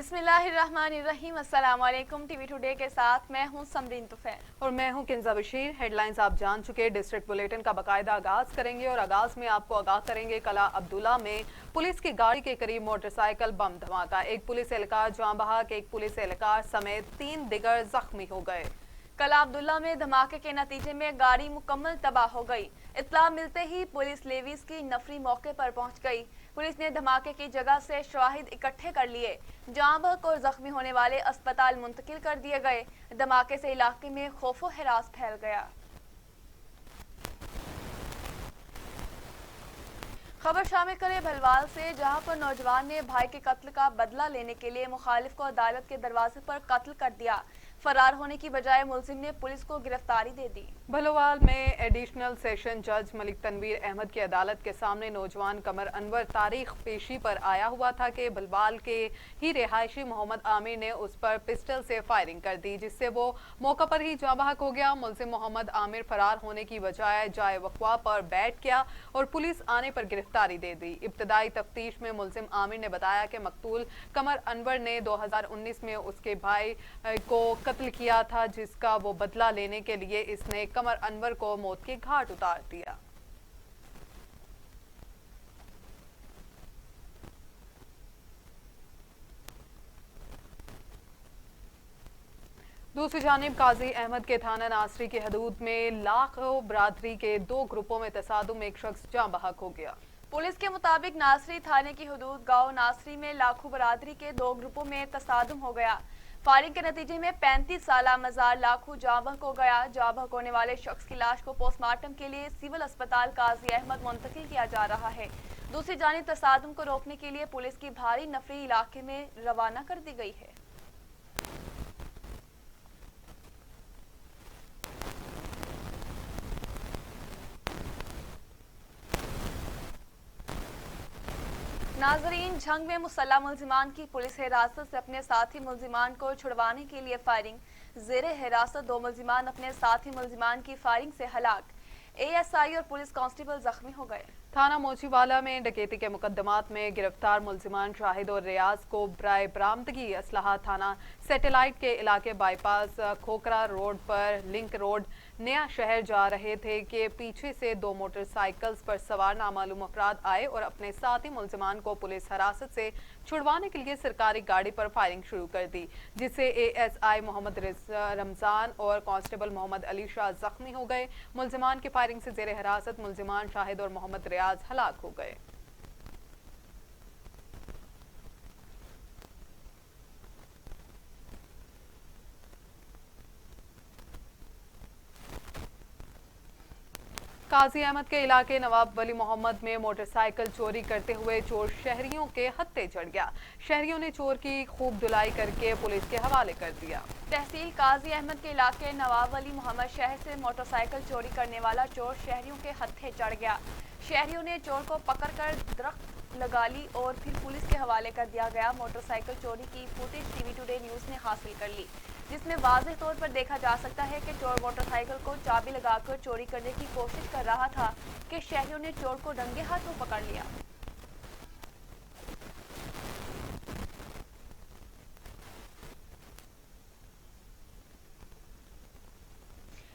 बिस्मिल्लाहिर्रहमानिर्रहीम। अस्सलाम वालेकुम। टीवी टुडे के साथ मैं हूं समरीन तुफैल और मैं हूं किंजा बशीर। हेडलाइंस आप जान चुके। डिस्ट्रिक्ट बुलेटिन का बाकायदा आगाज करेंगे और आगाज में आपको आगाह करेंगे कला अब्दुल्ला में पुलिस की गाड़ी के करीब मोटरसाइकिल बम धमाका। एक पुलिस एहलकार जान बहक, एक पुलिस एहलकार समेत 3 दिगर जख्मी हो गए। कला अब्दुल्ला में धमाके के नतीजे में गाड़ी मुकम्मल तबाह हो गई। इत्तला मिलते ही पुलिस लेवीज की नफरी मौके पर पहुंच गई। पुलिस ने धमाके की जगह से शवाहिद इकट्ठे कर लिए। जान बहक और जख्मी होने वाले अस्पताल मुंतकिल कर दिए गए। धमाके से इलाके में खौफो हरास फैल गया। खबर शामिल करे भलवाल से, जहां पर नौजवान ने भाई के कत्ल का बदला लेने के लिए मुखालिफ को अदालत के दरवाजे पर कत्ल कर दिया। फरार होने की बजाय मुलजिम ने पुलिस को गिरफ्तारी दे दी। भलोवाल में एडिशनल सेशन जज मलिक तनवीर अहमद की अदालत के सामने नौजवान कमर अनवर तारीख पेशी पर आया हुआ था कि भलवाल के ही रिहायशी मोहम्मद आमिर ने उस पर पिस्टल से फायरिंग कर दी, जिससे वो मौका पर ही जाँ बहक हो गया। मुलजिम मोहम्मद आमिर फरार होने की बजाय जाए वक़वा पर बैठ गया और पुलिस आने पर गिरफ्तारी दे दी। इब्तदाई तफ्तीश में मुलजिम आमिर ने बताया कि मकतूल कमर अनवर ने 2019 में उसके भाई को कत्ल किया था, जिसका वो बदला लेने के लिए इसने कमर अनवर को मौत के घाट उतार दिया। दूसरी जानिब काजी अहमद के थाना नासरी की हदूद में लाखों बरादरी के 2 ग्रुपों में तसादुम में एक शख्स जाँ बहक हो गया। पुलिस के मुताबिक नासरी थाने की हदूद गांव नासरी में लाखों बरादरी के 2 ग्रुपों में तसादुम हो गया। फायरिंग के नतीजे में 35 साला मजार लाखों जाँ बहक हो गया। जाँ बहक होने वाले शख्स की लाश को पोस्टमार्टम के लिए सिविल अस्पताल काजी अहमद मुंतकिल किया जा रहा है। दूसरी जानिब तसादुम को रोकने के लिए पुलिस की भारी नफरी इलाके में रवाना कर दी गई है। नाजरीन, झंग में मुसल्लह मुलजिमान की पुलिस हिरासत से अपने साथी मुलजिमान को छुड़वाने के लिए फायरिंग। जेरे हिरासत 2 मुलजिमान अपने साथी मुलजिमान की फायरिंग से हलाक। एएसआई और पुलिस कांस्टेबल जख्मी हो गए। थाना मोचीवाला में डकैती के मुकदमात में गिरफ्तार मुलजिमान शाहिद और रियाज को बराए बरामदगी असलहा थाना सैटेलाइट के इलाके बाईपास खोकरा रोड पर लिंक रोड नया शहर जा रहे थे कि पीछे से 2 मोटरसाइकिल्स पर सवार नामालूम अफराद आए और अपने साथी मुलजिमान को पुलिस हिरासत से छुड़वाने के लिए सरकारी गाड़ी पर फायरिंग शुरू कर दी, जिससे एएसआई मोहम्मद रमजान और कांस्टेबल मोहम्मद अली शाह जख्मी हो गए। मुलजिमान की फायरिंग से जेरे हिरासत मुलजिमान शाहिद और मोहम्मद रियाज हलाक हो गए। काजी अहमद के इलाके नवाब वली मोहम्मद में मोटरसाइकिल चोरी करते हुए चोर शहरियों के हत्थे चढ़ गया। शहरियों ने चोर की खूब धुलाई करके पुलिस के हवाले कर दिया। तहसील काजी अहमद के इलाके नवाब वली मोहम्मद शहर से मोटरसाइकिल चोरी करने वाला चोर शहरियों के हत्थे चढ़ गया। शहरियों ने चोर को पकड़कर दरख्त लगा ली और फिर पुलिस के हवाले कर दिया गया। मोटरसाइकिल चोरी की फुटेज टीवी टुडे न्यूज ने हासिल कर ली, जिसमें वाज़ेह तौर पर देखा जा सकता है कि चोर मोटरसाइकिल को चाबी लगाकर चोरी करने की कोशिश कर रहा था कि शहरियों ने चोर को रंगे हाथों पकड़ लिया।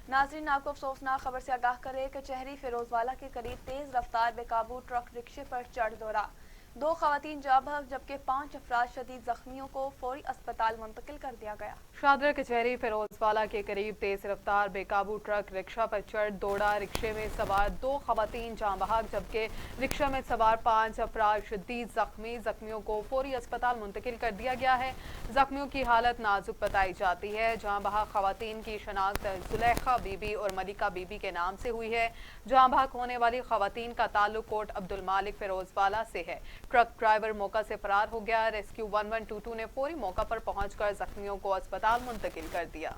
नाज़रीन, आपको अफसोसनाक खबर से आगाह करें कि चहरी फिरोजवाला के करीब तेज रफ्तार बेकाबू ट्रक रिक्शे पर चढ़ दौड़ा। 2 खवातीन जाँ बहक जबकि 5 अफराद शदीद जख्मियों को फौरी अस्पताल मुंतकिल कर दिया गया। शादरा कचहरी फिरोजवाला के करीब तेज रफ्तार बेकाबू ट्रक रिक्शा पर चढ़ दौड़ा। रिक्शे में सवार 2 खवातीन जाँ बहक जबकि रिक्शा में सवार 5 अफराद शदीद जख्मी। जख्मियों को फौरी अस्पताल मुंतकिल कर दिया गया है। जख्मियों की हालत नाजुक बताई जाती है। जाँ बहक खवातीन की शनाख्त जुलेखा बीबी और मलिका बीबी के नाम से हुई है। जाँ बहक होने वाली खवातीन का ताल्लुक कोट अब्दुल मालिक फिरोजवाला से है। ट्रक ड्राइवर मौका से फरार हो गया। रेस्क्यू 1122 ने फौरी मौका पर पहुंचकर जख्मियों को अस्पताल मुंतकिल कर दिया।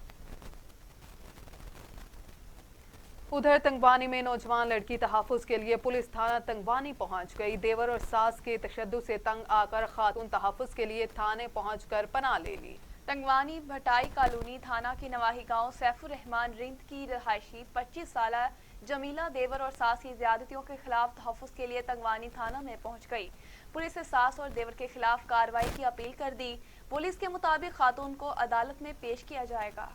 उधर तंगवानी में नौजवान लड़की तहफ़्फ़ुज़ के लिए पुलिस थाना तंगवानी पहुंच गई। देवर और सास के तशद्दुद से तंग आकर खातून तहफ़्फ़ुज़ के लिए थाने पहुंचकर पनाह ले ली। तंगवानी भटाई कॉलोनी थाना के नवाही गांव सैफुर रहमान रिंद की रहायशी 25 साला जमीला देवर और सास की ज्यादतियों के खिलाफ तहफ्फुज़ के लिए तंगवानी थाना में पहुंच गई। पुलिस ने सास और देवर के खिलाफ कार्रवाई की अपील कर दी। पुलिस के मुताबिक खातून को अदालत में पेश किया जाएगा।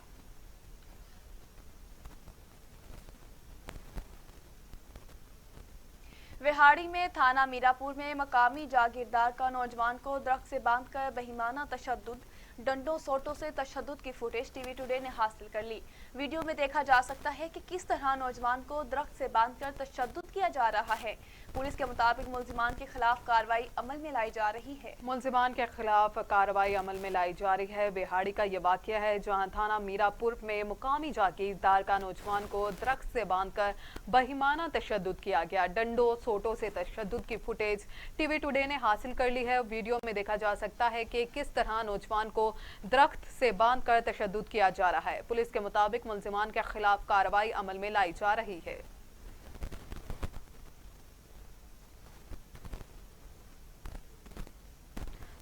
विहाड़ी में थाना मीरापुर में मकामी जागीरदार का नौजवान को दरख्त से बांधकर बेईमाना तशद्दुद, डंडों सोटों से तशद्दुद की फुटेज टीवी टुडे ने हासिल कर ली। वीडियो में देखा जा सकता है कि किस तरह नौजवान को दरख्त से बांधकर तशद्दुद किया जा रहा है। पुलिस के मुताबिक मुल्जिमान के खिलाफ कार्रवाई अमल में लाई जा रही है। मुल्जिमान के खिलाफ कार्रवाई अमल में लाई जा रही है। बिहाड़ी का ये वाक़या है जहां थाना मीरापुर में मुकामी जागीरदार का नौजवान को दरख्त से बांधकर बहिमाना तशद्दुद किया गया। डंडों सोटों से तशद्दुद की फुटेज टीवी टुडे ने हासिल कर ली है। वीडियो में देखा जा सकता है कि किस तरह नौजवान को दरख्त से बांधकर तशद्दुद किया जा रहा है। पुलिस के मुताबिक मुल्जिमान के खिलाफ कार्रवाई अमल में लाई जा रही है।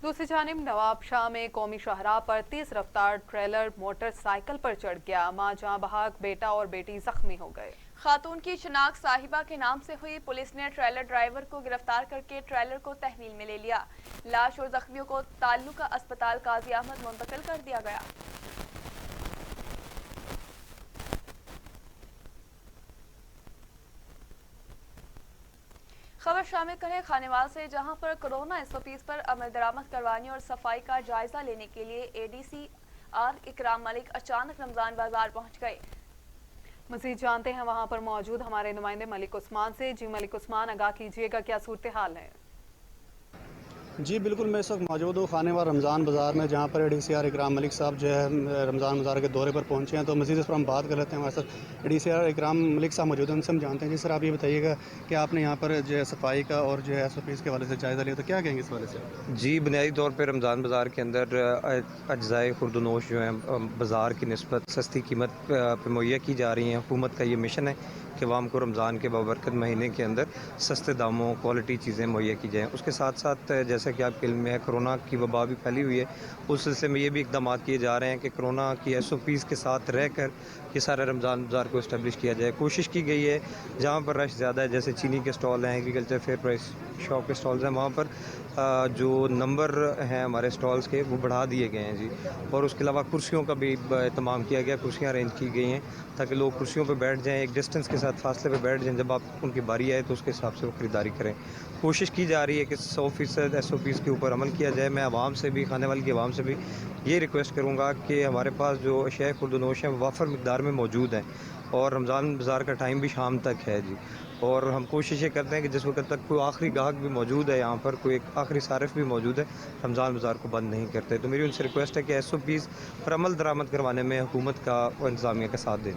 दूसरी जानिब नवाबशाह में कौमी शाहराह पर तेज रफ्तार ट्रेलर मोटरसाइकिल पर चढ़ गया। मां जहां बहाक बेटा और बेटी जख्मी हो गए। खातून की शनाख्त साहिबा के नाम से हुई। पुलिस ने ट्रेलर ड्राइवर को गिरफ्तार करके ट्रेलर को तहवील में ले लिया। लाश और जख्मियों को ताल्लुका अस्पताल काजी अहमद मुंतकिल कर दिया गया। खबर शामिल करें खानेवाल से, जहां पर कोरोना SOPs पर अमल दरामद करवाने और सफाई का जायजा लेने के लिए ADC आर इकराम मलिक अचानक रमजान बाजार पहुंच गए। मजीद जानते हैं वहां पर मौजूद हमारे नुमाइंदे मलिक उस्मान से। जी मलिक उस्मान, आगाह कीजिएगा क्या सूरत हाल है? जी बिल्कुल, मैं इस वक्त मौजूद हूँ खानेवाल रमज़ान बाज़ार में, जहाँ पर ADC आर इकराम मलिक साहब जो है रमज़ान बाज़ार के दौरे पर पहुँचे हैं। तो मज़ीद इस पर हम बात कर लेते हैं। हमारे साथ ADC आर इकराम मलिक साहब मौजूद हैं, उनसे हम जानते हैं। जी सर, आप ये बताइएगा कि आपने यहाँ पर जो है सफाई का और जो है SOPs के हवाले से जायज़ा लिया, तो क्या कहेंगे इस वाले से? जी, बुनियादी तौर पर रमज़ान बाज़ार के अंदर अज्ज़ाए खुर्दनोश जो हैं बाज़ार की निस्बत सस्ती कीमत पर मुहैया की जा रही हैं। हुकूमत का ये मिशन है कि अवाम को रमज़ान के बाबरकत महीने के अंदर सस्ते दामों क्वालिटी चीज़ें मुहैया की जाएँ। उसके साथ साथ जैसा कि आपके इल्म में है, कोरोना की वबा भी फैली हुई है। उस सिलसिले में ये भी इक़दाम किए जा रहे हैं कि कोरोना की SOPs के साथ रहकर ये सारा रमज़ान बाज़ार को इस्टेब्लिश किया जाए। कोशिश की गई है जहाँ पर रश ज़्यादा है, जैसे चीनी के स्टॉल हैं, एग्रीकल्चर फेयर प्राइस शॉप के स्टॉल्स हैं, वहाँ पर जो नंबर हैं हमारे स्टॉल्स के वो बढ़ा दिए गए हैं जी। और उसके अलावा कुर्सियों का भी एहतमाम किया गया, कुर्सियाँ अरेंज की गई हैं ताकि लोग कुर्सियों पर बैठ जाएँ, एक डिस्टेंस के साथ फासले पर बैठ जाएँ। जब आप उनकी बारी आए तो उसके हिसाब से वो ख़रीदारी करें। कोशिश की जा रही है कि 100% SOPs के ऊपर अमल किया जाए। मैं आवाम से भी, खाने वाली की आवाम से भी ये रिक्वेस्ट करूँगा कि हमारे पास जो अशिया खुर्दनोश हैं वाफर मिकदार में मौजूद हैं और रमज़ान बाज़ार का टाइम भी शाम तक है जी। और हम कोशिश ये करते हैं कि जिस वक्त तक कोई आखिरी गाहक भी मौजूद है, यहाँ पर कोई एक आखिरी सारिफ भी मौजूद है, रमज़ान बाज़ार को बंद नहीं करते। तो मेरी उनसे रिक्वेस्ट है कि SOPs पर अमल दरामद करवाने में हुकूमत का और इंतज़ामिया का साथ दें।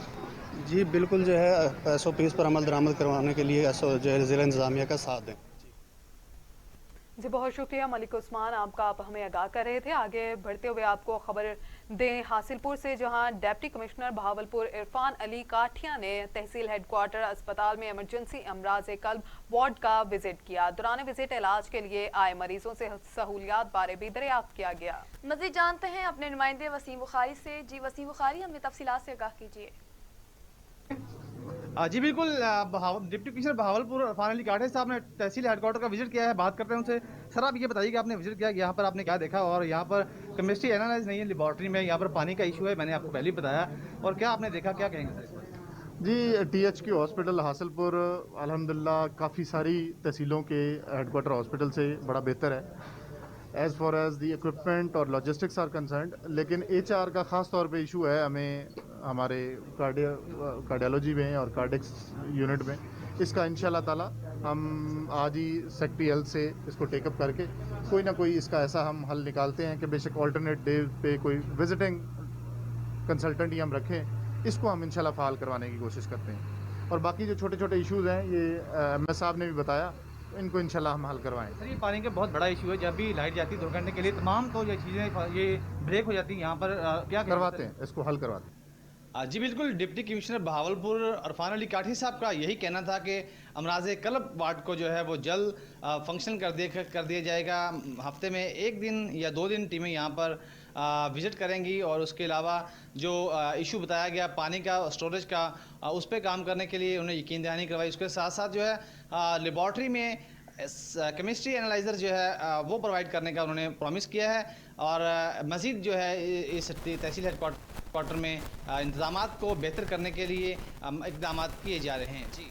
जी बिल्कुल, जो है SOPs पर अमल दरामद करवाने के लिए जो है ज़िला इंतज़ामिया का साथ दें। जी बहुत शुक्रिया मलिक उस्मान, आपका आप हमें आगाह कर रहे थे। आगे बढ़ते हुए आपको खबर दें हासिलपुर से, जहां डिप्टी कमिश्नर बहावलपुर इरफान अली काठिया ने तहसील हेडक्वार्टर अस्पताल में इमरजेंसी अमराज कल्ब वार्ड का विजिट किया। दौरान विजिट इलाज के लिए आए मरीजों से सहूलियात बारे भी दरियाफ्त किया गया। मज़ीद जानते हैं अपने नुमाइंदे वसीम बुखारी से। जी वसीम बुखारी, हमें तफसीलात से आगाह कीजिए। जी बिल्कुल, डिप्टी कमिश्नर बहावलपुर इरफान अली काठिया साहब ने तहसील हेडक्वार्टर का विजिट किया है। बात करते हैं उनसे। सर, आप ये बताइए कि आपने विजिट किया, यहाँ पर आपने क्या देखा और यहाँ पर केमिस्ट्री एनालाइज नहीं है लेबॉर्ट्री में, यहाँ पर पानी का इशू है, मैंने आपको पहले ही बताया, और क्या आपने देखा, क्या कहेंगे सर? जी, THQ हॉस्पिटल हासिलपुर अल्हम्दुलिल्लाह काफ़ी सारी तहसीलों के हेडक्वार्टर हॉस्पिटल से बड़ा बेहतर है एज़ फार एज़ दी इक्विपमेंट और लॉजिस्टिक्स आर कंसर्न्ड। लेकिन HR का ख़ास तौर पे इशू है हमें हमारे कार्डियोलॉजी में और कार्डिक्स यूनिट में। इसका इंशाल्लाह ताला हम आज ही सेक्रेटरी हेल्थ से इसको टेकअप करके कोई ना कोई इसका ऐसा हम हल निकालते हैं कि बेशक ऑल्टरनेट डे पे कोई विजिटिंग कंसल्टेंट ही हम रखें, इसको हम इंशाल्लाह फ़ाल करवाने की कोशिश करते हैं। और बाकी जो छोटे छोटे इश्यूज़ हैं ये MS साहब ने भी बताया, इनको इंशाल्लाह हम हल करवाएं। सर, ये पानी का बहुत बड़ा इशू है, जब भी लाइट जाती है 2 घंटे के लिए तमाम तो ये चीज़ें ये ब्रेक हो जाती हैं, यहाँ पर क्या करवाते हैं, इसको हल करवाते हैं। जी बिल्कुल, डिप्टी कमिश्नर बहावलपुर इरफान अली काठिया साहब का यही कहना था कि अमराज कल्ब वार्ड को जो है वो जल्द फंक्शन कर दिया जाएगा। हफ्ते में 1 दिन या 2 दिन टीमें यहाँ पर विज़िट करेंगी और उसके अलावा जो इशू बताया गया पानी का स्टोरेज का उस पर काम करने के लिए उन्हें यकीन दहानी करवाई। उसके साथ साथ जो है लेबॉर्ट्री में केमिस्ट्री एनालाइज़र जो है वो प्रोवाइड करने का उन्होंने प्रॉमिस किया है और मज़ीद जो है इस तहसील हेडक्वार्टर में इंतज़ामात को बेहतर करने के लिए इक़दाम किए जा रहे हैं। जी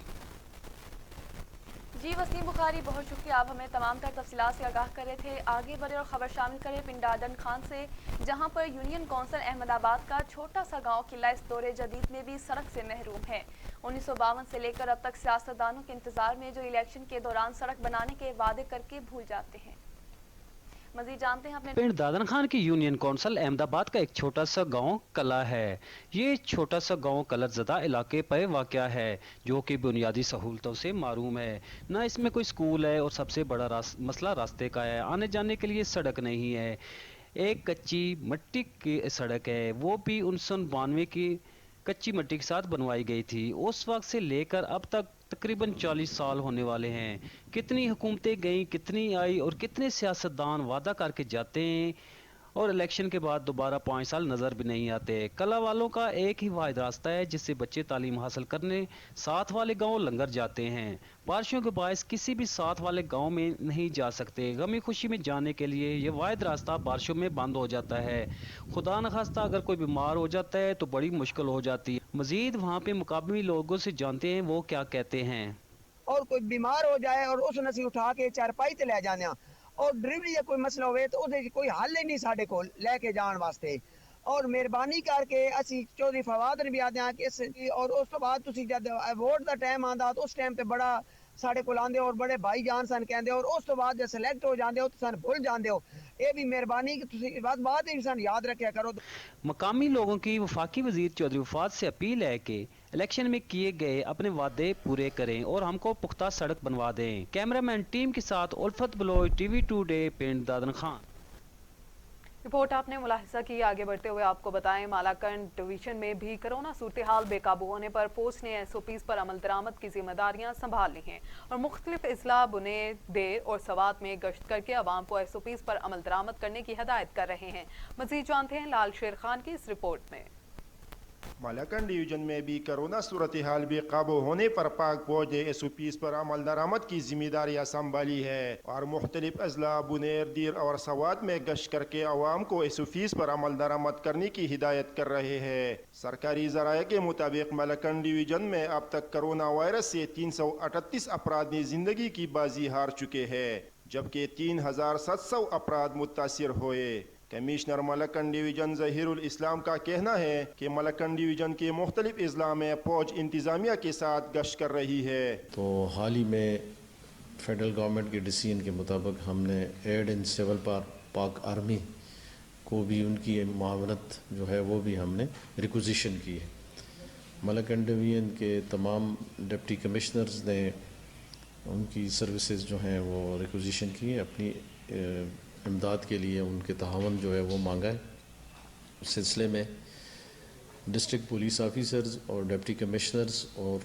वसीम बुखारी, बहुत शुक्रिया, आप हमें तमाम तर तफसीलात से आगाह कर रहे थे। आगे बढ़े और ख़बर शामिल करें पिंड दादन खान से, जहां पर यूनियन कौंसिल अहमदाबाद का छोटा सा गांव किला इस दौरे जदीद में भी सड़क से महरूम है। 1952 से लेकर अब तक सियासतदानों के इंतजार में जो इलेक्शन के दौरान सड़क बनाने के वादे करके भूल जाते हैं। मज़ीद जानते हैं अपने पिंड दादन खान की यूनियन कौंसिल अहमदाबाद का एक छोटा सा गांव कला है। ये छोटा सा गांव कलतज़दा इलाके पर वाक़या है जो कि बुनियादी सहूलतों से महरूम है। ना इसमें कोई स्कूल है और सबसे बड़ा मसला रास्ते का है। आने जाने के लिए सड़क नहीं है। एक कच्ची मिट्टी की सड़क है, वो भी 1992 की कच्ची मिट्टी के साथ बनवाई गई थी। उस वक्त से लेकर अब तक तकरीबन 40 साल होने वाले हैं। कितनी हुकूमतें गईं, कितनी आई और कितने सियासतदान वादा करके जाते हैं और इलेक्शन के बाद दोबारा 5 साल नज़र भी नहीं आते। कला वालों का एक ही वाहिद रास्ता है जिससे बच्चे तालीम हासिल करने साथ वाले गांव लंगर जाते हैं। बारिशों के बायस किसी भी साथ वाले गांव में नहीं जा सकते। गमी खुशी में जाने के लिए ये वाहिद रास्ता बारिशों में बंद हो जाता है। खुदा न खास्ता अगर कोई बीमार हो जाता है तो बड़ी मुश्किल हो जाती है। मजीद वहाँ पे मुकामी लोगों से जानते हैं वो क्या कहते हैं। और कोई बीमार हो जाए और उस नसी उठा के चारपाई ते ले जाने और डिलीवरी कोई मसला होवे तो उसदे कोई हल ही नहीं साडे कोल लेके जान वास्ते। और मेहरबानी करके असी चौधरी फवाद ने भी आदे हैं कि और उस तो बाद तुसी जब वोट दा टाइम आंदा तो उस टाइम पे बड़ा साडे कोल आंदे और बड़े भाई जान सन कहंदे और उस तो बाद जब सिलेक्ट हो जांदे हो तो सन भूल जांदे हो। ये भी मेहरबानी कि तुसी बात ही सन याद रखा करो। मकामी लोगों की वफाकी वजीर चौधरी वफाद से अपील है कि इलेक्शन में किए गए अपने वादे पूरे करें और हमको पुख्ता सड़क बनवा दें। कैमरामैन टीम के साथ उल्फत बलोच, TV टुडे, पिंड दादन खान। रिपोर्ट आपने मुलाहिजा की। आगे बढ़ते हुए आपको बताएं मालाकंड डिवीजन में भी कोरोना सूरत हाल बेकाबू होने पर पोस्ट ने SOPs पर अमल दरामद की जिम्मेदारियां संभाल ली हैं और मुख्तलिफ अजला बुनेद देर और सवात में गश्त करके अवाम को SOPs पर अमल दरामद करने की हदायत कर रहे हैं। मजीद जानते हैं लाल शेर खान की इस रिपोर्ट में। मालाकंड डिवीजन में भी कोरोना सूरत हाल बेकाबू होने पर पाक फौज ने SOPs पर अमल दरामद की जिम्मेदारियां संभाली है और मुख्तलिफ अजला बुनेर दीर और सवात में गश्त करके अवाम को SOPs पर अमल दरामद करने की हिदायत कर रहे हैं। सरकारी ज़राए के मुताबिक मालाकंड डिवीजन में अब तक कोरोना वायरस से 338 अफराद ने जिंदगी की बाजी हार चुके हैं जबकि 3700 अफराद मुतासिर हुए। कमिश्नर मालाकंड डिवीजन ज़हीरुल इस्लाम का कहना है कि मालाकंड डिवीजन के मुख्तलिफ अजला में फौज इंतज़ामिया के साथ गश्त कर रही है। तो हाल ही में फेडरल गवर्नमेंट के डिसीजन के मुताबिक हमने एड इन सिविल पाक आर्मी को भी उनकी मावनत जो है वो भी हमने रिक्विजिशन की है। मालाकंड डिवीजन के तमाम डिप्टी कमिश्नर्स ने उनकी सर्विसेज जो हैं वो रिक्विजिशन की है। अपनी इमदाद के लिए उनके तावन जो है वो मांगा है। उस सिलसिले में डिस्ट्रिक्ट पुलिस ऑफिसर्स और डिप्टी कमिश्नर्स और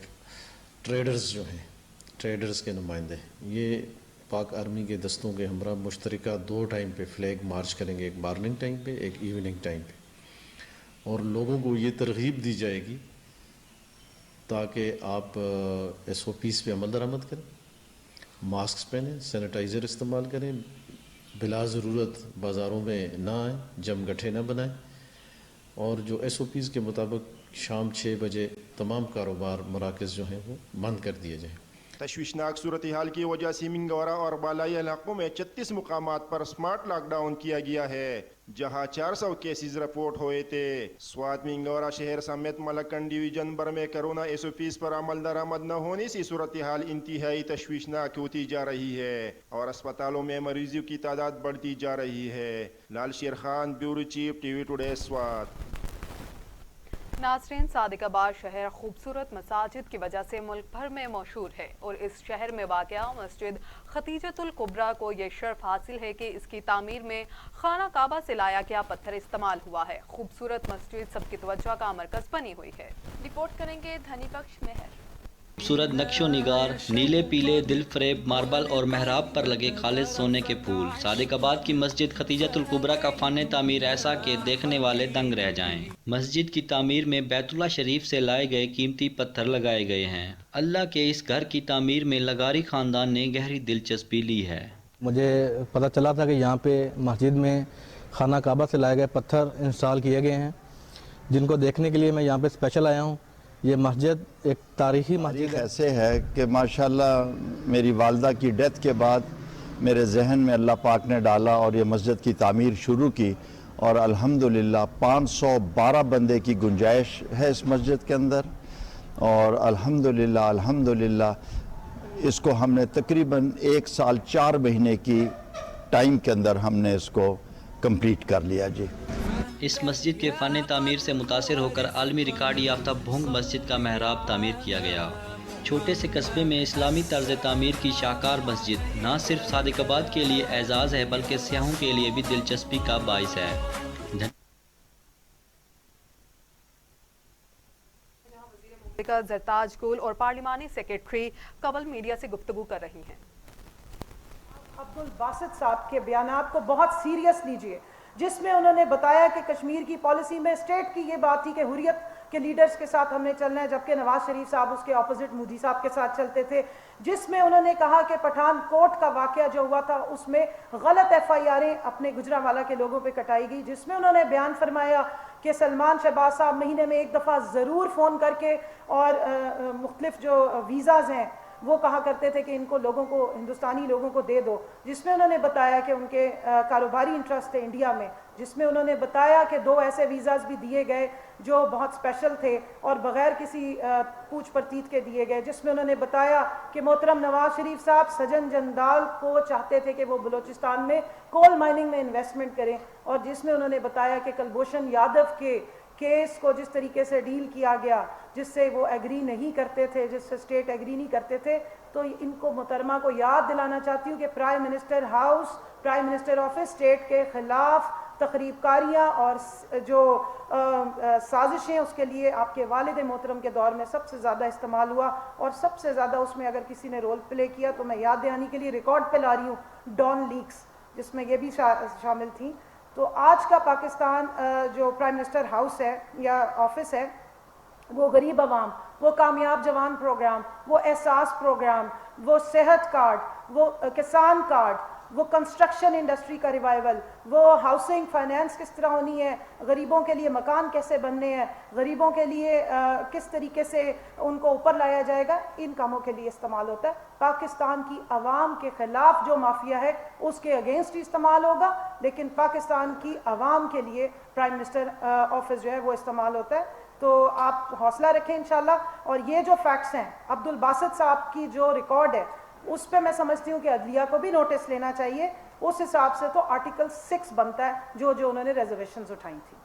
ट्रेडर्स जो हैं, ट्रेडर्स के नुमाइंदे, ये पाक आर्मी के दस्तों के हमरा मुश्तरका 2 टाइम पे फ्लैग मार्च करेंगे, एक मॉर्निंग टाइम पे, एक इवनिंग टाइम पे। और लोगों को ये तरगीब दी जाएगी ताकि आप SOPs पे अमल दरामद करें, मास्क पहनें, सैनिटाइज़र इस्तेमाल करें, बिला ज़रूरत बाज़ारों में ना आए, जमगठे ना बनाएं और जो SOPs के मुताबिक शाम 6 बजे तमाम कारोबार मराकज़ जो हैं वो बंद कर दिए जाएँ। तशवीशनाक सूरत हाल की वजह से मिंगौरा और बालाई इलाकों में 36 मुकामात पर स्मार्ट लॉकडाउन किया गया है जहां 400 केसेस रिपोर्ट हुए थे। स्वात मिंगौरा शहर समेत मालाकंड डिवीजन भर में कोरोना SOPs पर अमल दरामद न होने से सूरत हाल इंतहाई तशवीशनाक होती जा रही है और अस्पतालों में मरीजों की तादाद बढ़ती जा रही है। लाल शेर Khan, bureau chief, TV today, Swat. नाज़रीन, सादिकाबाद शहर खूबसूरत मसाजिद की वजह से मुल्क भर में मशहूर है और इस शहर में वाक़या मस्जिद खतीजतुल कुबरा को ये शर्फ हासिल है कि इसकी तामीर में खाना काबा से लाया गया पत्थर इस्तेमाल हुआ है। खूबसूरत मस्जिद सबकी तवज्जो का मरकज़ बनी हुई है। रिपोर्ट करेंगे धनी बख्श मेहर। खूबसूरत नक्शो निगार, नीले पीले दिल फरेब मार्बल और महराब पर लगे खालिस सोने के फूल। सादिकाबाद की मस्जिद खतीजतुल कुबरा का फ़न तामीर ऐसा कि देखने वाले दंग रह जाएं। मस्जिद की तामीर में बैतुल्ला शरीफ से लाए गए कीमती पत्थर लगाए गए हैं। अल्लाह के इस घर की तामीर में लगारी ख़ानदान ने गहरी दिलचस्पी ली है। मुझे पता चला था कि यहाँ पे मस्जिद में खाना काबा से लाए गए पत्थर इंस्टॉल किए गए हैं, जिनको देखने के लिए मैं यहाँ पे स्पेशल आया हूँ। ये मस्जिद एक तारीखी मस्जिद ऐसे है कि माशाल्लाह मेरी वालदा की डेथ के बाद मेरे जहन में अल्लाह पाक ने डाला और ये मस्जिद की तामीर शुरू की और अल्हम्दुलिल्लाह 512 बंदे की गुंजाइश है इस मस्जिद के अंदर और अल्हम्दुलिल्लाह इसको हमने तकरीबन 1 साल 4 महीने की टाइम के अंदर हमने इसको कंप्लीट कर लिया जी। इस मस्जिद के फ़न तामीर से मुतासिर होकर आलमी रिकॉर्ड याफ्ता भोंग मस्जिद का महराब तामीर किया गया। छोटे से कस्बे में इस्लामी तर्ज तामीर की शाहकार मस्जिद न सिर्फ सादिकाबाद के लिए एजाज़ है बल्कि सियाहों के लिए भी दिलचस्पी का बाइस है। जरताज गुल और पार्लिमानी सेक्रेटरी कवल मीडिया से गुफ्तगू कर रही हैं। अब्दुल बासित साहब के बयानात को बहुत सीरियस लीजिए, जिसमें उन्होंने बताया कि कश्मीर की पॉलिसी में स्टेट की ये बात थी कि हुर्रियत के लीडर्स के साथ हमने चलना है, जबकि नवाज शरीफ साहब उसके ऑपोजिट मोदी साहब के साथ चलते थे। जिसमें उन्होंने कहा कि पठानकोट का वाकया जो हुआ था उसमें गलत FIRें अपने गुजरांवाला के लोगों पे कटाई गई। जिसमें उन्होंने बयान फरमाया कि सलमान शहबाज साहब महीने में एक दफ़ा ज़रूर फ़ोन करके और मुख्तलिफ जो वीज़ाज़ हैं वो कहा करते थे कि इनको लोगों को, हिंदुस्तानी लोगों को दे दो। जिसमें उन्होंने बताया कि उनके कारोबारी इंटरेस्ट थे इंडिया में। जिसमें उन्होंने बताया कि 2 ऐसे वीज़ाज़ भी दिए गए जो बहुत स्पेशल थे और बग़ैर किसी पूछ परतीत के दिए गए। जिसमें उन्होंने बताया कि मोहतरम नवाज शरीफ साहब सजन जंदाल को चाहते थे कि वो बलूचिस्तान में कोल माइनिंग में इन्वेस्टमेंट करें। और जिसमें उन्होंने बताया कि कुलभूषण यादव के केस को जिस तरीके से डील किया गया, जिससे वो एग्री नहीं करते थे, जिससे स्टेट एग्री नहीं करते थे, तो इनको मोहतरमा को याद दिलाना चाहती हूँ कि prime minister house, prime minister office state के ख़िलाफ़ तकरीबकारियाँ और जो साजिशें उसके लिए आपके वालिद मोहतरम के दौर में सबसे ज़्यादा इस्तेमाल हुआ। और सबसे ज़्यादा उसमें अगर किसी ने रोल प्ले किया तो मैं याद दहानी के लिए रिकॉर्ड पे ला रही हूँ डॉन लीक्स, जिसमें ये भी शामिल थी। तो आज का पाकिस्तान जो प्राइम मिनिस्टर हाउस है या ऑफिस है, वो गरीब आवाम, वो कामयाब जवान प्रोग्राम, वो एहसास प्रोग्राम, वो सेहत कार्ड, वो किसान कार्ड, वो कंस्ट्रक्शन इंडस्ट्री का रिवाइवल, वो हाउसिंग फाइनेंस किस तरह होनी है, गरीबों के लिए मकान कैसे बनने हैं, गरीबों के लिए किस तरीके से उनको ऊपर लाया जाएगा, इन कामों के लिए इस्तेमाल होता है। पाकिस्तान की आवाम के ख़िलाफ़ जो माफिया है उसके अगेंस्ट ही इस्तेमाल होगा, लेकिन पाकिस्तान की आवाम के लिए प्राइम मिनिस्टर ऑफिस जो है वो इस्तेमाल होता है। तो आप हौसला रखें इंशाल्लाह। और ये जो फैक्ट्स हैं, अब्दुल बासित साहब की जो रिकॉर्ड है उस पर मैं समझती हूँ कि अदलिया को भी नोटिस लेना चाहिए। उस हिसाब से तो आर्टिकल 6 बनता है जो जो उन्होंने रिजर्वेशंस उठाई थी।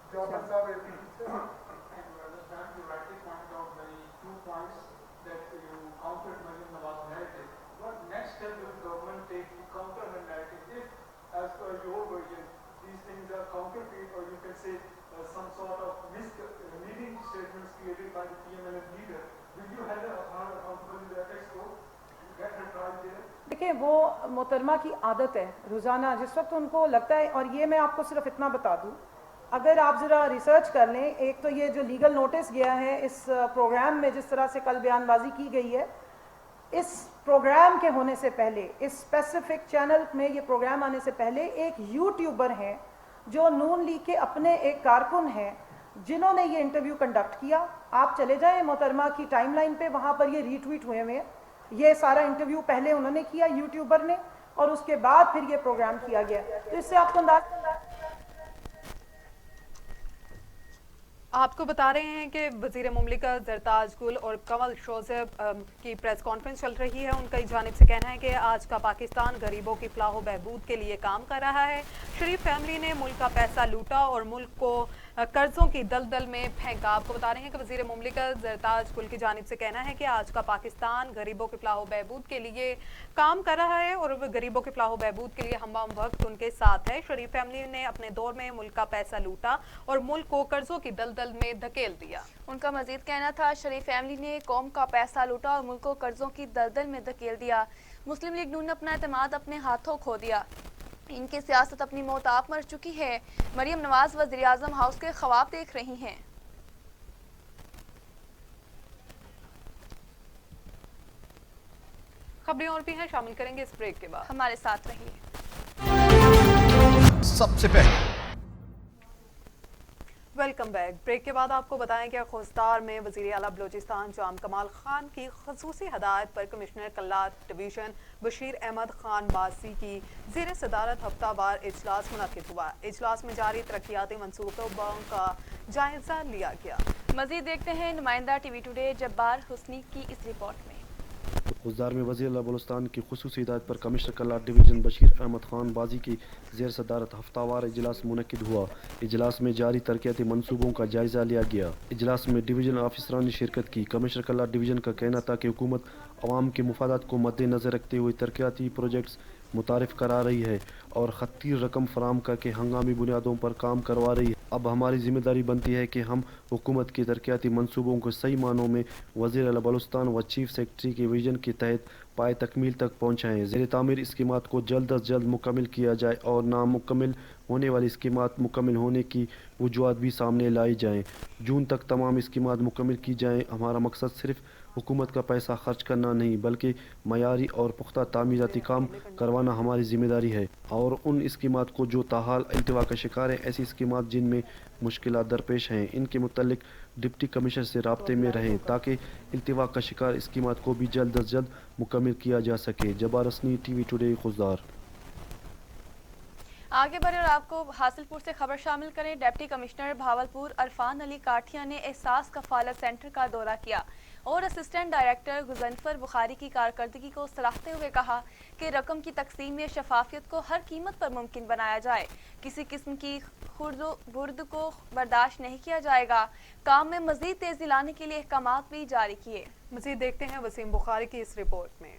देखिए, वो मोहतरमा की आदत है रोज़ाना जिस वक्त उनको लगता है, और ये मैं आपको सिर्फ इतना बता दूं, अगर आप ज़रा रिसर्च कर लें, एक तो ये जो लीगल नोटिस गया है इस प्रोग्राम में, जिस तरह से कल बयानबाजी की गई है, इस प्रोग्राम के होने से पहले, इस स्पेसिफिक चैनल में ये प्रोग्राम आने से पहले एक यूट्यूबर हैं जो नून लीग के अपने एक कारकुन हैं जिन्होंने ये इंटरव्यू कंडक्ट किया। आप चले जाएं मोहतरमा की टाइमलाइन पे, वहाँ पर ये रीट्वीट हुए हुए हैं। ये सारा इंटरव्यू पहले उन्होंने किया यूट्यूबर ने, और उसके बाद फिर ये प्रोग्राम किया गया। तो इससे आपको आपको बता रहे हैं कि वज़ीर मुमलिकत जरताज गुल और कमल शोज़ेब की प्रेस कॉन्फ्रेंस चल रही है। उनका इस जानिब से कहना है कि आज का पाकिस्तान गरीबों की फलाह व बहबूद के लिए काम कर रहा है। शरीफ फैमिली ने मुल्क का पैसा लूटा और मुल्क को कर्जों की दलदल में फेंका। आपको बता रहे हैं कि वज़ीर मुमलिकत ज़रताज गुल की जानिब से कहना है कि आज का पाकिस्तान गरीबों के फलाह बहबूद के लिए काम कर रहा है और गरीबों के फलाह बहबूद के लिए हम वक्त उनके साथ है। शरीफ फैमिली ने अपने दौर में मुल्क का पैसा लूटा और मुल्क को कर्जों की दलदल में धकेल दिया। उनका मजीद कहना था, शरीफ फैमिली ने कौम का पैसा लूटा और मुल्क को कर्जों की दलदल में धकेल दिया। मुस्लिम लीग नून ने अपना एतमाद अपने हाथों खो दिया। इनकी सियासत अपनी मौत आप मर चुकी है। मरियम नवाज वज़ीर आज़म हाउस के ख्वाब देख रही हैं। खबरें और भी हैं, शामिल करेंगे इस ब्रेक के बाद। हमारे साथ रहिए। सबसे पहले वेलकम बैक। ब्रेक के बाद आपको बताएं कि खुजदार में वज़ीर आला बलोचिस्तान जाम कमाल खान की ख़ुसूसी हदायत पर कमिश्नर कल्लात डिवीज़न बशीर अहमद खान बासी की ज़ेर सदारत हफ्तावार इजलास मुनक़िद हुआ। इजलास में जारी तरक्याती मंसूबों का जायज़ा लिया गया। मज़ीद देखते हैं नुमाइंदा टीवी टुडे जब्बार हुस्नी की इस रिपोर्ट में। खुजदार में वज़ीर आला बलूचिस्तान की ख़ुसूसी हिदायत पर कमिश्नर कल्लात डिवीज़न बशीर अहमद खान बाजी की ज़ेर सदारत हफ्तावार इजलास मुनक़िद हुआ। इजलास में जारी तरक्याती मनसूबों का जायज़ा लिया गया। इजलास में डिवीज़न ऑफिसरान ने शिरकत की। कमिश्नर कल्लात डिवीज़न का कहना था कि हुकूमत अवाम के मुफादात को मद्देनज़र रखते हुए तरक्याती प्रोजेक्ट्स मुतारिफ करा रही है और खत्तीर रकम फराम करके हंगामी बुनियादों पर काम करवा रही है। अब हमारी जिम्मेदारी बनती है कि हम हुकूमत के तरक्याती मनसूबों को सही मानों में वज़ीर आला बलूचिस्तान व चीफ सेक्रेटरी के विजन के तहत पाए तकमील तक पहुँचाएँ। ज़ेर तामीर स्कीमात को जल्द अज जल्द मुकम्मल किया जाए और नामुकम्मल होने वाली स्कीमात मुकम्मल होने की वजूहात भी सामने लाई जाएँ। जून तक तमाम स्कीमात मुकम्मल की जाएँ। हमारा मकसद सिर्फ हुकूमत का पैसा खर्च करना नहीं बल्कि मयारी और पुख्ता तामीराती काम करवाना हमारी जिम्मेदारी है और उन स्कीमात को जो ताहाल इल्तिवा का शिकार हैं, ऐसी स्कीमात जिनमें मुश्किलात दरपेश हैं, इनके मुतल्लिक डिप्टी कमिश्नर से राब्ते में रहें ताकि इल्तिवा का शिकार स्कीमात को भी जल्द अज जल्द मुकम्मल किया जा सके। Jabbar Hasani, TV today, Khuzdar. आगे बढ़े और आपको हासिलपुर से खबर शामिल करें। डिप्टी कमिश्नर भावलपुर अरफान अली काठिया ने एहसास कफालत सेंटर का दौरा किया और असिस्टेंट डायरेक्टर गुज़नफर बुखारी की कारकर्दगी को सराहते हुए कहा कि रकम की तकसीम में शफाफियत को हर कीमत पर मुमकिन बनाया जाए। किसी किस्म की खुर्द को बर्दाश्त नहीं किया जाएगा। काम में मजीद तेजी लाने के लिए अहकामात भी जारी किए। मजीद देखते हैं वसीम बुखारी की इस रिपोर्ट में।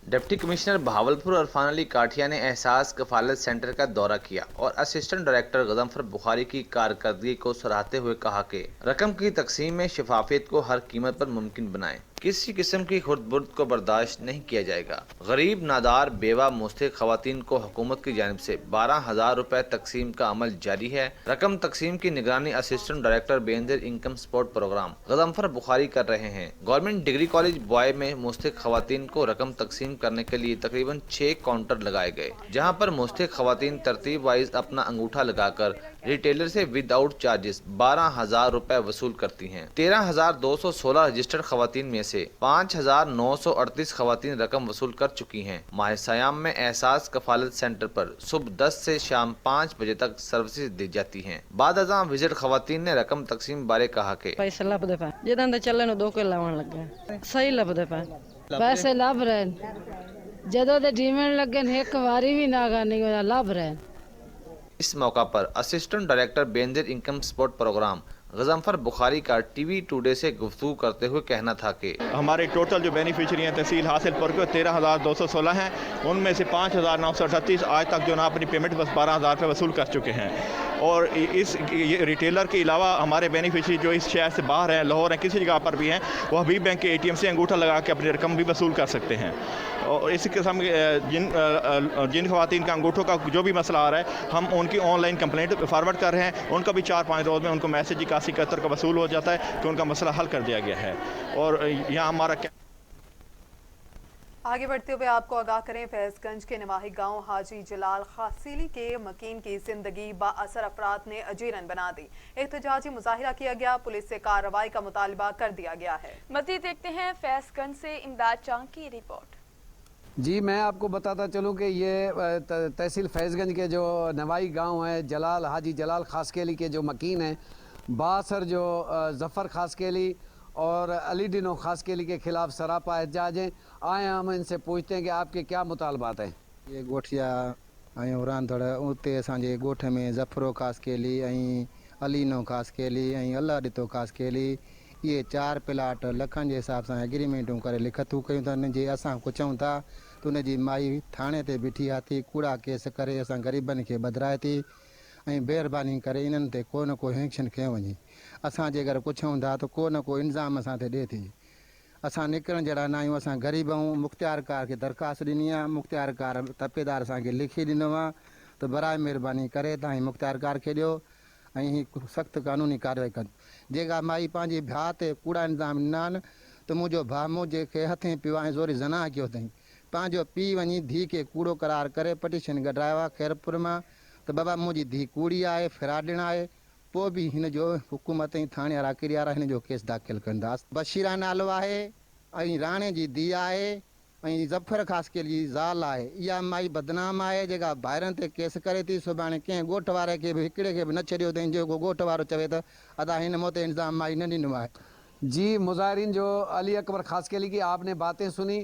डिप्टी कमिश्नर भावलपुर अरफान अली काठिया ने एहसास कफालत सेंटर का दौरा किया और असिस्टेंट डायरेक्टर गुज़नफर बुखारी की कारकर्दगी को सराहते हुए कहा कि रकम की तकसीम में शफाफियत को हर कीमत पर मुमकिन बनाएं। किसी किस्म की खुर्द-बुर्द को बर्दाश्त नहीं किया जाएगा। गरीब, नादार, बेवा, मुस्तहिक खवातीन को हुकूमत की जानिब से 12,000 रुपए तकसीम का अमल जारी है। रकम तकसीम की निगरानी assistant director Benazir income support programme Ghazanfar Bukhari कर रहे हैं। गवर्नमेंट डिग्री कॉलेज बॉय में मुस्तहिक खवातीन को रकम तकसीम करने के लिए तकरीबन 6 काउंटर लगाए गए, जहाँ पर मुस्तहिक खवातीन तरतीब वाइज अपना अंगूठा लगाकर रिटेलर से विदाउट चार्जेस 12,000 रुपए वसूल करती हैं। 13,216 रजिस्टर्ड खवातीन में से 5,938 खवातीन रकम वसूल कर चुकी हैं। माह सयाम में एहसास कफालत सेंटर पर सुबह 10 से शाम 5 बजे तक सर्विसेज दी जाती हैं। बाद अज़ां विजिट खवातीन ने रकम तकसीम बारे कहा कि पैसे लभदे पे जिदा चले नो 2 किलो लावन लगे सही लभदे पे पैसे लभ रहे जदों दे डीमेंट लगे एक बारी भी ना गानी लभ रहे। इस मौका पर assistant director Benazir income support programme Ghazanfar Bukhari का टीवी टुडे से गुफ्तगू करते हुए कहना था कि हमारे टोटल जो बेनिफिशरी हैं तहसील हासिलपुर के 13,216 हैं, उनमें से 5,938 आज तक जो ना अपनी पेमेंट बस 12,000 रुपये वसूल कर चुके हैं। और इस रिटेलर के अलावा हमारे बेनिफिशरी जो इस शहर से बाहर हैं, लाहौर हैं, किसी जगह पर भी हैं, वो हबीब बैंक के ATM से अंगूठा लगा के अपनी रकम भी वसूल कर सकते हैं। और इस किस्म के जिन खवातीन का अंगूठों का जो भी मसला आ रहा है, हम उनकी ऑनलाइन कंप्लेंट फॉरवर्ड कर रहे हैं। उनका भी 4-5 रोज़ में उनको मैसेज 8171 का वसूल हो जाता है कि उनका मसला हल कर दिया गया है। और यहाँ हमारा आगे बढ़ते हुए आपको आगाह करें, फैज़गंज के नवाही गांव हाजी जलाल खासीली के मकीन की जिंदगी बाअसर अफराद ने अजीरन बना दी। एहतजाजी मुजाहिरा किया गया, पुलिस से कार्रवाई का मुतालबा कर दिया गया है। मज़ीद देखते हैं फैज़गंज से इमदाद चांग की रिपोर्ट। जी, मैं आपको बताता चलूं कि ये तहसील फैज़गंज के जो नवाई गांव है, जलाल हाजी जलाल खासकेली के जो मकीन हैं, बासर जो ज़फ़र खासकेली और अली डिनो खासकेली के खिलाफ सरापा एहतजाज हैं। आए हम इनसे पूछते हैं कि आपके क्या मुतालबात हैं। ये गोठिया ऐं रांधड़ उते असांजे ॻोठ में ज़फ़रो खासकेली ऐं अलीनो ख़ासि केली ऐं अल्लाह ॾितो ख़ासि केली इहे 4 प्लाट लखनि जे हिसाब सां एग्रीमेंटूं करे लिखतूं कयूं अथनि जे असां कुझूं था त उनजी माई थाणे ते बीठी आहे थी कूड़ा केस करे असां ग़रीबनि खे बदिराए थी ऐं महिरबानी करे इन्हनि ते को न को एक्शन खयो वञे। असां जे अगरि पुछूं था त को न को इंज़ाम असां ते ॾिए थी। असां निकिरण जहिड़ा न आहियूं, असां ग़रीब आहियूं। मुख़्तियारकार खे दरख़्वास्त ॾिनी आहे, मुख़्तियारकार तपेदार असांखे लिखी ॾिनो आहे त बराए महिरबानी करे तव्हां ही मुख़्तियारकार खे ॾियो ऐं ही सख़्तु कानूनी कार्रवाई कनि। जेका माई पंहिंजे भाउ ते कूड़ा इंज़ाम ॾिना आहिनि त मुंहिंजो भाउ मुंहिंजे खे हथे पियो ऐं ज़ोरी ज़नाह कयो अथई। पंहिंजो पीउ वञी धीउ खे कूड़ो करार करे पटिशन गॾायो आहे खैरपुर मां त बाबा मुंहिंजी धीउ कूड़ी आहे, फिराॾिण आहे, पोइ बि हिन जो हुकूमत ऐं थाणे वारा किरी वारा हिन जो केस दाख़िल कंदा। बशीरा नालो आहे ऐं राणे जी धीउ आहे ऐं ज़फ़र ख़ासि केली जी ज़ाल आहे। इहा माई बदनाम आहे जेका ॿाहिरनि ते केस करे थी। सुभाणे कंहिं ॻोठ वारे खे बि हिकिड़े खे बि न छॾियो अथई जेको ॻोठ वारो चवे त अदा हिन मूं ते इल्ज़ाम माई न ॾिनो आहे। जी मुजाहिरीन जो अली अकबर खासकेली की आपने बातें सुनी।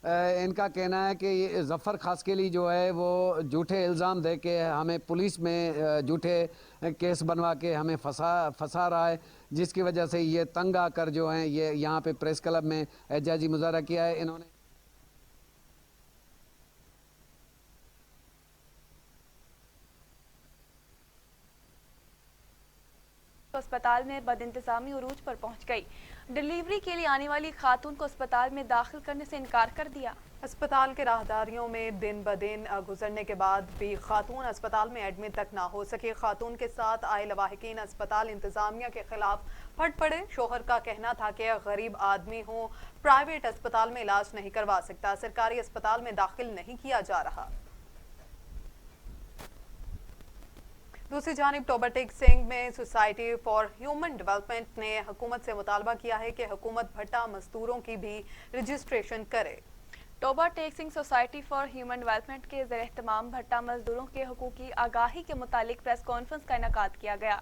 इनका कहना है कि ये ज़फ़र खासकेली जो है वो झूठे इल्ज़ाम दे के हमें पुलिस में झूठे केस बनवा के हमें फंसा रहा है, जिसकी वजह से ये तंग आकर जो है ये यहाँ पे प्रेस क्लब में एहतजाजी मुजाहरा किया है। इन्होंने अस्पताल में बदइंतजामी उरूज पर पहुंच गई। डिलीवरी के लिए आने वाली खातून को अस्पताल में दाखिल करने से इनकार कर दिया। अस्पताल के राहदारियों में दिन ब दिन गुजरने के बाद भी खातून अस्पताल में एडमिट तक ना हो सके। खातून के साथ आए लवाहिकीन अस्पताल इंतजामिया के खिलाफ फट पड़े। शोहर का कहना था कि गरीब आदमी हो, प्राइवेट अस्पताल में इलाज नहीं करवा सकता, सरकारी अस्पताल में दाखिल नहीं किया जा रहा। दूसरी जानिब टोबर टेक सिंह में सोसाइटी फॉर ह्यूमन डेवलपमेंट ने हुकूमत से मुतालबा किया है कि हुकूमत भट्टा मजदूरों की भी रजिस्ट्रेशन करे। Toba Tek Singh society for human development के ज़ेर-ए-एहतमाम भट्टा मजदूरों के हकूक़ की आगाही के मुतालिक प्रेस कॉन्फ्रेंस का इनेकाद किया गया।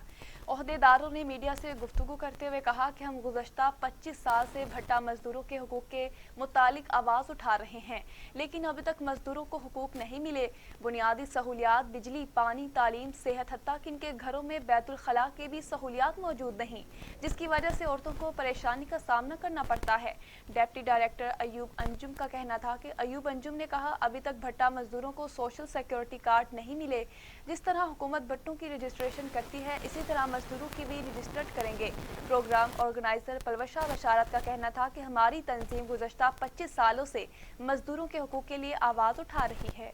ओहदेदारों ने मीडिया से गुफ्तगू करते हुए कहा कि हम गुज़श्ता 25 साल से भट्टा मजदूरों के हकूक़ के मुतालिक आवाज़ उठा रहे हैं, लेकिन अभी तक मजदूरों को हकूक़ नहीं मिले। बुनियादी सहूलियात, बिजली, पानी, तालीम, सेहत, हत्ता कि इनके घरों में बैतुल खला के भी सहूलियात मौजूद नहीं, जिसकी वजह से औरतों को परेशानी का सामना करना पड़ता है। डिप्टी डायरेक्टर अयूब अंजुम का कहना था कि अयूब अंजुम ने कहा अभी तक भट्टा मजदूरों को सोशल सिक्योरिटी कार्ड नहीं मिले। जिस तरह हुकूमत भट्टों की रजिस्ट्रेशन करती है, इसी तरह मजदूरों की भी रजिस्टर्ड करेंगे। प्रोग्राम ऑर्गेनाइजर पलवशा बशारत का कहना था कि हमारी तंजीम गुज़श्ता 25 सालों से मजदूरों के हकूक़ के लिए आवाज़ उठा रही है।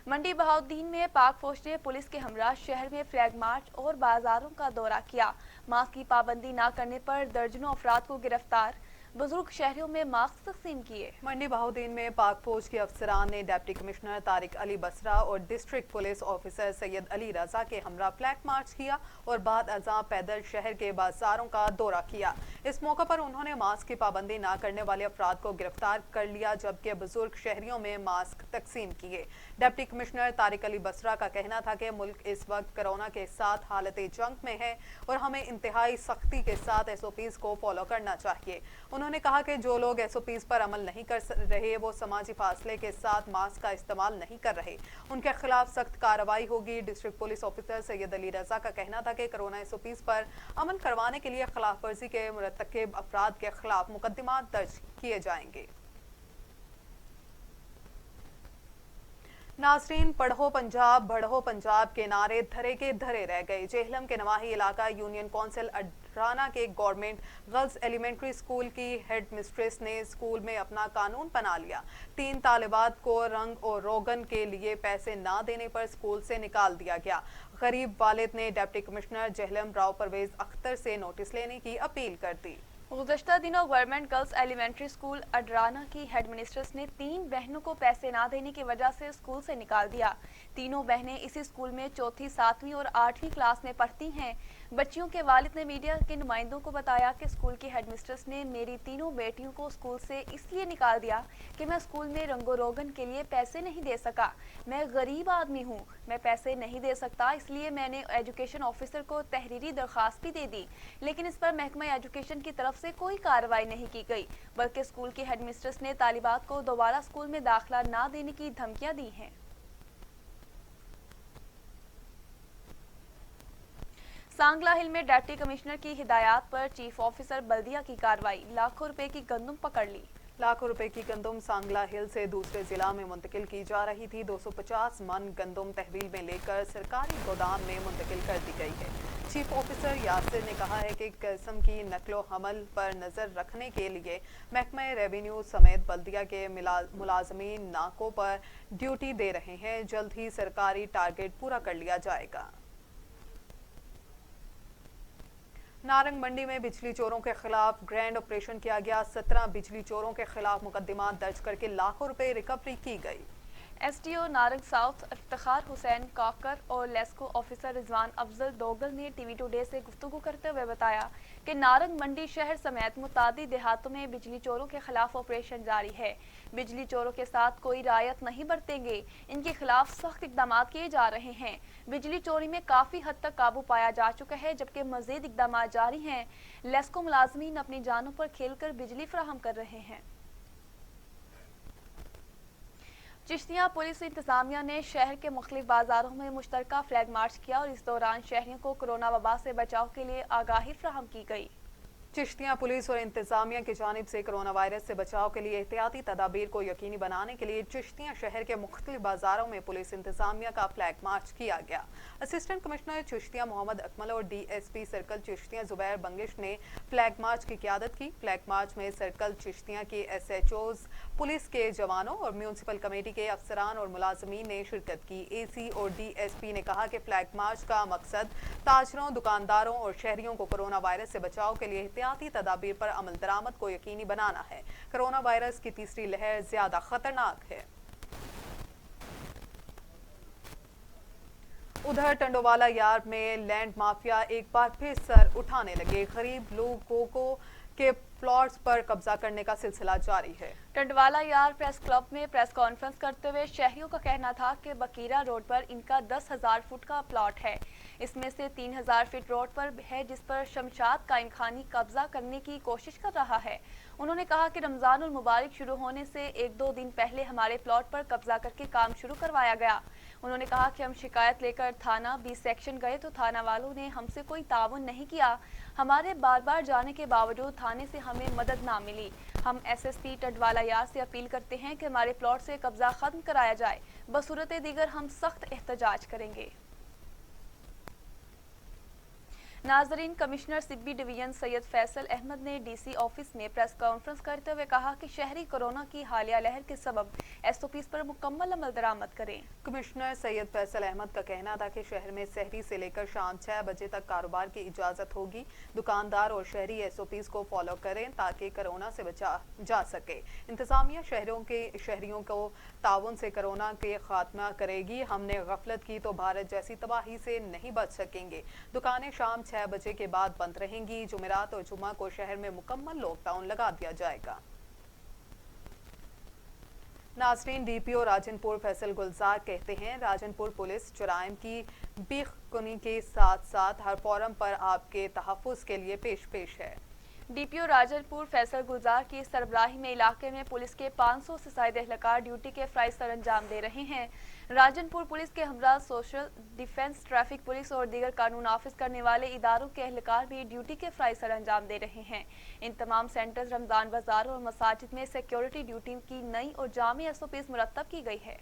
मंडी बहाउद्दीन में पाक फौज ने पुलिस के हमरा शहर में फ्लैग मार्च और बाजारों का दौरा किया। मास्क की पाबंदी न करने पर दर्जनों अफराद को गिरफ्तार। बुजुर्ग शहरियों में मास्क तकसीम किए। मंडी बहाउद्दीन में पाक फौज के अफसरान ने डिप्टी कमिश्नर तारिक अली बसरा और district police officer Syed Ali Raza के हमरा फ्लैग मार्च किया और बाद अज़ां पैदल शहर के बाजारों का दौरा किया। इस मौके पर उन्होंने मास्क की पाबंदी न करने वाले अफराद को गिरफ्तार कर लिया, जबकि बुजुर्ग शहरियों में मास्क तकसीम किए। डिप्टी कमिश्नर तारिक अली बसरा का कहना था कि मुल्क इस वक्त कोरोना के साथ हालत जंग में है और हमें इंतहाई सख्ती के साथ SOPs को फॉलो करना चाहिए। उन्होंने कहा कि जो लोग SOPs पर अमल नहीं कर रहे, वो समाजी फासले के साथ मास्क का इस्तेमाल नहीं कर रहे, उनके खिलाफ सख्त कार्रवाई होगी। District police officer Syed Ali Raza का कहना था कि कोरोना SOPs पर अमल करवाने के लिए खिलाफ वर्जी के मुरतकिब अफराद के खिलाफ मुकदमा दर्ज किए जाएंगे। नाज़रीन, पढ़ो पंजाब बढ़ो पंजाब के नारे धरे के धरे रह गए। जेहलम के नवाही इलाका यूनियन कौंसिल अडराना के गवर्नमेंट गर्ल्स एलिमेंट्री स्कूल की हेड मिस्ट्रेस ने स्कूल में अपना कानून बना लिया। 3 तालिबात को रंग और रोगन के लिए पैसे ना देने पर स्कूल से निकाल दिया गया। गरीब वालिद ने डिप्टी कमिश्नर जेहलम राव परवेज अख्तर से नोटिस लेने की अपील कर दी। गुज़श्ता दिनों गवर्नमेंट गर्ल्स एलिमेंट्री स्कूल अडराना की हेडमिस्ट्रेस ने 3 बहनों को पैसे ना देने की वजह से स्कूल से निकाल दिया। तीनों बहनें इसी स्कूल में 4th, 7वीं और 8वीं क्लास में पढ़ती हैं। बच्चियों के वालिद ने मीडिया के नुमाइंदों को बताया कि स्कूल की हेडमिस्ट्रेस ने मेरी तीनों बेटियों को स्कूल से इसलिए निकाल दिया कि मैं स्कूल में रंगो रोगन के लिए पैसे नहीं दे सका। मैं गरीब आदमी हूँ, मैं पैसे नहीं दे सकता, इसलिए मैंने एजुकेशन ऑफिसर को तहरीरी दरख्वास्त भी दे दी, लेकिन इस पर महकमा एजुकेशन की तरफ से कोई कार्रवाई नहीं की गई, बल्कि स्कूल की हेडमिस्ट्रेस ने तालिबात को दोबारा स्कूल में दाखिला ना देने की धमकियां दी हैं। सांगला हिल में डिप्टी कमिश्नर की हिदायत पर चीफ ऑफिसर बल्दिया की कार्रवाई, लाखों रुपए की गंदम पकड़ ली। लाखों रुपए की गंदम सांगला हिल से दूसरे जिला में मुंतकिल की जा रही थी। 250 मन गंदम तहवील में लेकर सरकारी गोदाम में मुंतकिल कर दी गई है। चीफ ऑफिसर यासिर ने कहा है कि किस्म की नकलो हमल पर नजर रखने के लिए महकमा रेवेन्यू समेत बल्दिया के मुलाजमीन नाकों पर ड्यूटी दे रहे हैं। जल्द ही सरकारी टारगेट पूरा कर लिया जाएगा। नारंग मंडी में बिजली चोरों के खिलाफ ग्रैंड ऑपरेशन किया गया। 17 बिजली चोरों के खिलाफ मुकदमा दर्ज करके लाखों रुपए रिकवरी की गई। एसडीओ नारंग साउथ इफ्तिखार हुसैन काकर और लेस्को ऑफिसर रिजवान अफजल दोगल ने टीवी टुडे से गुफ्तगू करते हुए बताया कि नारंग मंडी शहर समेत मुतादिद देहातों में बिजली चोरों के खिलाफ ऑपरेशन जारी है। बिजली चोरों के साथ कोई रियायत नहीं बरतेंगे, इनके खिलाफ सख्त इकदाम किए जा रहे हैं। बिजली चोरी में काफी हद तक काबू पाया जा चुका है, जबकि मजीद इकदाम जारी हैं। लेस्को मुलाजमीन अपनी जानों पर खेलकर बिजली फराहम कर रहे हैं। चिश्तिया पुलिस इंतजामिया ने शहर के मुख्तलिफ बाजारों में मुश्तरका फ्लैग मार्च किया और इस दौरान शहरियों को कोरोना वबा से बचाव के लिए आगाही फराहम की गई। चिश्तिया पुलिस और इंतजामिया की जानिब से कोरोना वायरस से बचाव के लिए एहतियाती तदाबीर को यकीनी बनाने के लिए चिश्तिया शहर के मुख्तलिफ बाजारों में पुलिस इंतजामिया का फ्लैग मार्च किया गया। असिस्टेंट कमिश्नर चिश्तिया मोहम्मद अकमल और DSP सर्कल चिश्तिया जुबैर बंगिश ने फ्लैग मार्च की क़यादत की। फ्लैग मार्च में सर्कल चिश्तिया के SHOs, पुलिस के जवानों और म्यूनसिपल कमेटी के अफसरान और मुलाजमीन ने शिरकत की। AC और DSP ने कहा कि फ्लैग मार्च का मकसद ताजरों, दुकानदारों और शहरियों को कोरोना वायरस से बचाव के लिए एहतियाती तदाबीर पर अमल दरामद को यकीनी बनाना है। कोरोना वायरस की तीसरी लहर ज्यादा खतरनाक है। उधर टंडोवाला यार्ड में लैंड माफिया एक बार फिर सर उठाने लगे। गरीब लोगों के प्लॉट्स पर कब्जा करने का सिलसिला जारी है। टंडवाला यार्ड प्रेस क्लब में प्रेस कॉन्फ्रेंस करते हुए शहरियों का कहना था कि बकीरा रोड पर इनका 10,000 फुट का प्लॉट है। इसमें से 3,000 फीट रोड पर है जिस पर शमशाद कायम खानी कब्जा करने की कोशिश कर रहा है। उन्होंने कहा कि रमजानुल मुबारक शुरू होने से 1-2 दिन पहले हमारे प्लॉट पर कब्जा करके काम शुरू करवाया गया। उन्होंने कहा कि हम शिकायत लेकर थाना 20 सेक्शन गए तो थाना वालों ने हमसे कोई ताउन नहीं किया। हमारे बार बार जाने के बावजूद थाने से हमें मदद ना मिली। हम SSP टंडवाला यार्ड से अपील करते हैं कि हमारे प्लॉट से कब्जा खत्म कराया जाए, बसूरत दीगर हम सख्त एहतजाज करेंगे। नाजरीन, कमिश्नर सिब्बी डिवीजन सैयद फैसल अहमद ने DC ऑफिस में प्रेस कॉन्फ्रेंस करते हुए कहा कि शहरी कोरोना की हालिया लहर के सबब SOPs पर मुकम्मल अमल दरामद करें। कमिश्नर सैयद फैसल अहमद का कहना था कि शहर में सहरी से लेकर शाम 6 बजे तक कारोबार की इजाज़त होगी। दुकानदार और शहरी SOPs को फॉलो करें ताकि कोरोना से बचा जा सके। इंतजामिया शहरियों को ताउन से कोरोना के खात्मा करेगी। हमने गफलत की तो भारत जैसी तबाही से नहीं बच सकेंगे। दुकानें शाम 6 बजे के बाद बंद रहेंगी। जुमेरात और जुमा को शहर में मुकम्मल लॉकडाउन लगा दिया जाएगा। नाज़रीन, DPO राजनपुर फैसल गुलजार कहते हैं राजनपुर पुलिस जुराइम की बीखकुनी के साथ साथ हर फोरम पर आपके तहफ़्फ़ुज़ के लिए पेश है। DPO राजनपुर फैसल गुलजार की सरबराही में इलाके में पुलिस के 500 से ज़ायद एहलकार ड्यूटी के फ़राइज़ सर अंजाम दे रहे हैं। राजनपुर पुलिस के हमरा सोशल डिफेंस, ट्रैफिक पुलिस और दीगर कानून नाफिज करने वाले इदारों के एहलकार भी ड्यूटी के फ़राइज़ सर अंजाम दे रहे हैं। इन तमाम सेंटर्स, रमज़ान बाजार और मसाजिद में सिक्योरिटी ड्यूटी की नई और जामी SOPs मुरतब की गई है।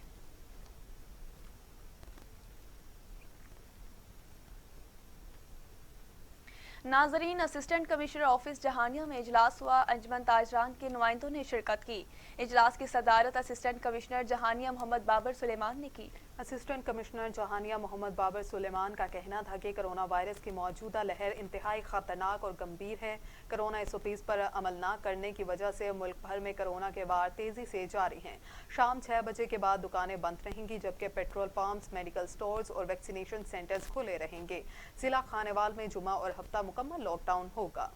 नाजरीन, असिस्टेंट कमिश्नर ऑफिस जहानिया में इजलास हुआ। अंजुमन ताजरान के नुमाइंदों ने शिरकत की। इजलास की सदारत असिस्टेंट कमिश्नर जहानिया मोहम्मद बाबर सुलेमान ने की। असिस्टेंट कमिश्नर जहानिया मोहम्मद बाबर सुलेमान का कहना था कि कोरोना वायरस की मौजूदा लहर इंतहाई खतरनाक और गंभीर है। कोरोना SOPs पर अमल न करने की वजह से मुल्क भर में कोरोना के वार तेजी से जारी हैं। शाम 6 बजे के बाद दुकानें बंद रहेंगी, जबकि पेट्रोल पंप्स, मेडिकल स्टोर्स और वैक्सीनेशन सेंटर्स खुले रहेंगे। जिला खानेवाल में जुमा और हफ्ता मुकम्मल लॉकडाउन होगा।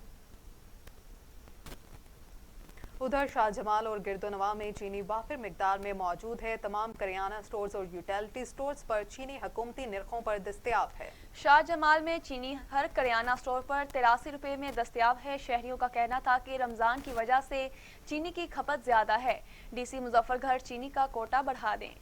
उधर शाहजमाल और गिरदोनवा में चीनी वाफिर मिकदार में मौजूद है। तमाम करियाना स्टोर्स और यूटिलिटी स्टोर्स पर चीनी हुकूमती निर्खों पर दस्तयाब है। शाहजमाल में चीनी हर करियाना स्टोर पर 83 रुपये में दस्तयाब है। शहरियों का कहना था कि रमज़ान की वजह से चीनी की खपत ज़्यादा है। DC मुजफ्फरगढ़ चीनी का कोटा बढ़ा दें।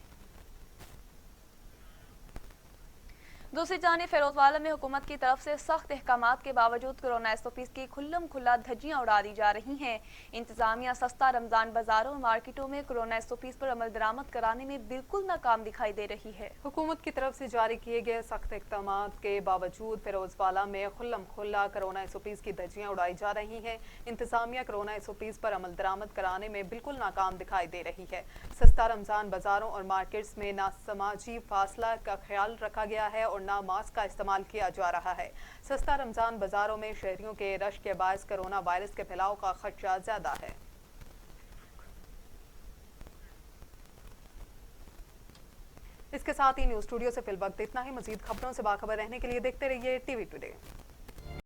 दूसरी जानिब फिरोजवाला में हुकूमत की तरफ से सख्त अहकामात के बावजूद कोरोना SOPs की खुल्लम खुल्ला धज्जियां उड़ा दी जा रही हैं। इंतजामिया सस्ता रमजान बाजारों और मार्केटों में कोरोना SOPs पर अमल दरामद कराने में बिल्कुल नाकाम दिखाई दे रही है। हुकूमत की तरफ से जारी किए गए सख्त इक़दामात के बावजूद फिरोजवाला में खुल्लम खुल्ला कोरोना SOPs की धज्जियां उड़ाई जा रही हैं। इंतजामिया कोरोना SOPs पर अमल दरामद कराने में बिल्कुल नाकाम दिखाई दे रही है। सस्ता रमजान बाजारों और मार्केट्स में ना समाजी फासला का ख्याल रखा गया है और ना मास्क का इस्तेमाल किया जा रहा है। सस्ता रमजान बाजारों में शहरियों के रश के बायस कोरोना वायरस के फैलाव का खदशा ज्यादा है। इसके साथ ही न्यूज़ स्टूडियो से फिल वक्त इतना ही। मजीद खबरों से बाखबर रहने के लिए देखते रहिए TV टुडे।